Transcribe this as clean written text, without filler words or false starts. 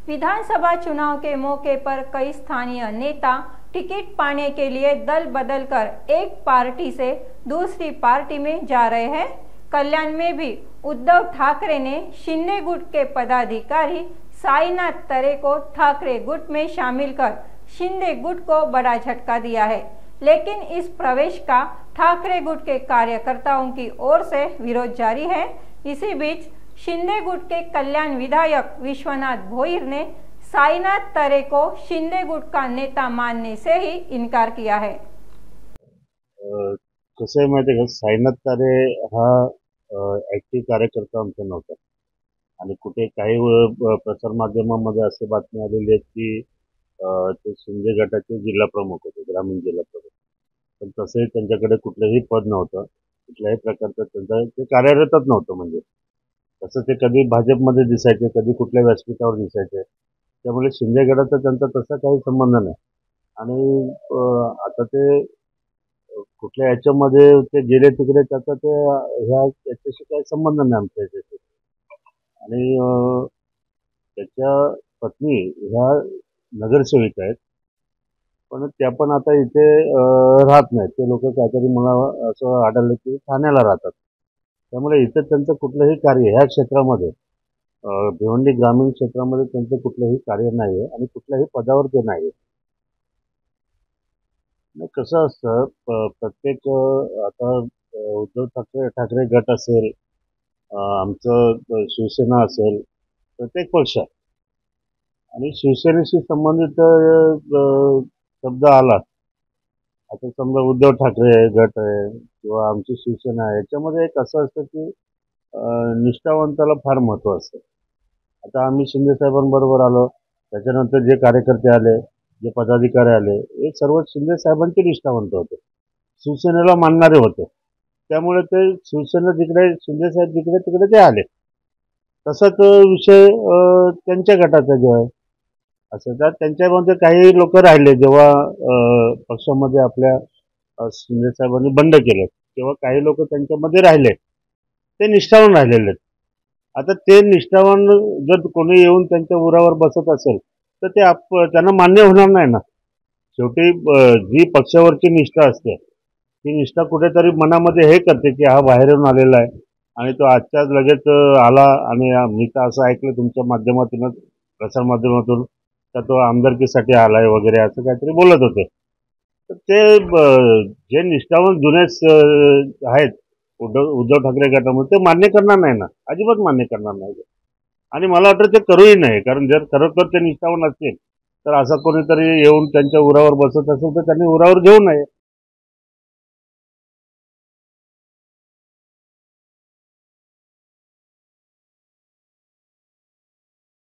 विधानसभा चुनाव के मौके पर कई स्थानीय नेता टिकट पाने के लिए दल बदल कर एक पार्टी से दूसरी पार्टी में जा रहे हैं। कल्याण में भी उद्धव ठाकरे ने शिंदे गुट के पदाधिकारी साईनाथ तरे को ठाकरे गुट में शामिल कर शिंदे गुट को बड़ा झटका दिया है, लेकिन इस प्रवेश का ठाकरे गुट के कार्यकर्ताओं की ओर से विरोध जारी है। इसी बीच शिंदे गुट के कल्याण विधायक विश्वनाथ भोईर ने साईनाथ तरे को शिंदे गुट का नेता मानने से ही इनकार किया है। कसं आहे माहिती आहे का, साईनाथ तरे हा ऍक्टिव्ह कार्यकर्ता आमचा नव्हता आणि कुठे काही प्रसार माध्यमांमध्ये असे बातमी आलेली आहेत की ते शिंदे गटाचे जिल्हा प्रमुख होते, ग्रामीण जिल्हा प्रमुख, पण तसंही त्यांच्याकडे कुठलंही पद नव्हतं, कुठल्याही प्रकारचं त्यांचं ते कार्यरतच नव्हतं. म्हणजे तसं ते कधी भाजपमध्ये दिसायचे, कधी कुठल्या व्यासपीठावर दिसायचे, त्यामुळे शिंदे गटाचा त्यांचा तसा काही संबंध नाही. आणि आता ते कुठल्या याच्यामध्ये ते गेले तिकडे त्याचा ते याच्याशी काही संबंध नाही आमच्या याच्याशी. आणि त्याच्या पत्नी ह्या नगरसेविका आहेत, पण त्या पण आता इथे राहत नाहीत. ते लोक काहीतरी मला असं आढळलं की ठाण्याला राहतात. त्यामुळे इथे त्यांचं कुठलंही कार्य ह्या क्षेत्रामध्ये भिवंडी ग्रामीण क्षेत्रामध्ये त्यांचं कुठलंही कार्य नाही आहे आणि कुठल्याही पदावर ते नाही आहे. कसं असतं, प्रत्येक आता उद्धव ठाकरे गट असेल, आमचं शिवसेना असेल, प्रत्येक पक्ष आणि शिवसेनेशी संबंधित शब्द आला, आता समजा उद्धव ठाकरे गट आहे किंवा आमची शिवसेना आहे, याच्यामध्ये एक असं असतं की निष्ठावंताला फार महत्त्व असतं. आता आम्ही शिंदे साहेबांबरोबर आलो, त्याच्यानंतर जे कार्यकर्ते आले, जे पदाधिकारी आले, हे सर्व शिंदे साहेबांचे निष्ठावंत होते, शिवसेनेला मानणारे होते. त्यामुळे ते शिवसेना जिकडे, शिंदे साहेब जिकडे तिकडे ते आले. तसाच विषय त्यांच्या गटाचा जो आहे असं, तर त्यांच्यामध्ये काही लोक राहिले जेव्हा पक्षामध्ये आपल्या शिंदे साहेबांनी बंड केलं, तेव्हा काही लोक त्यांच्यामध्ये राहिले, ते निष्ठावान राहिलेले आहेत. आता ते निष्ठावान जर कोणी येऊन त्यांच्या उरावर बसत असेल तर ते त्यांना मान्य होणार नाही ना. शेवटी जी पक्षावरची निष्ठा असते ती निष्ठा कुठेतरी मनामध्ये हे करते की हा बाहेरून आलेला आहे आणि तो आजच्याच लगेच आला आणि मी तर असं ऐकलं तुमच्या माध्यमातूनच, प्रसार माध्यमातून, तर तो आमदारकीसाठी आलाय वगैरे असं काहीतरी बोलत होते. तर ते जे निष्ठावान जुने आहेत उद्धव ठाकरे गटामध्ये ते मान्य करणार नाही ना, अजिबात मान्य करणार नाही. आणि मला वाटतं ते करूही नाही, कारण जर खरोखर ते निष्ठावान असतील तर असं कोणीतरी येऊन त्यांच्या उरावर बसत असेल तर त्यांनी उरावर घेऊ नये.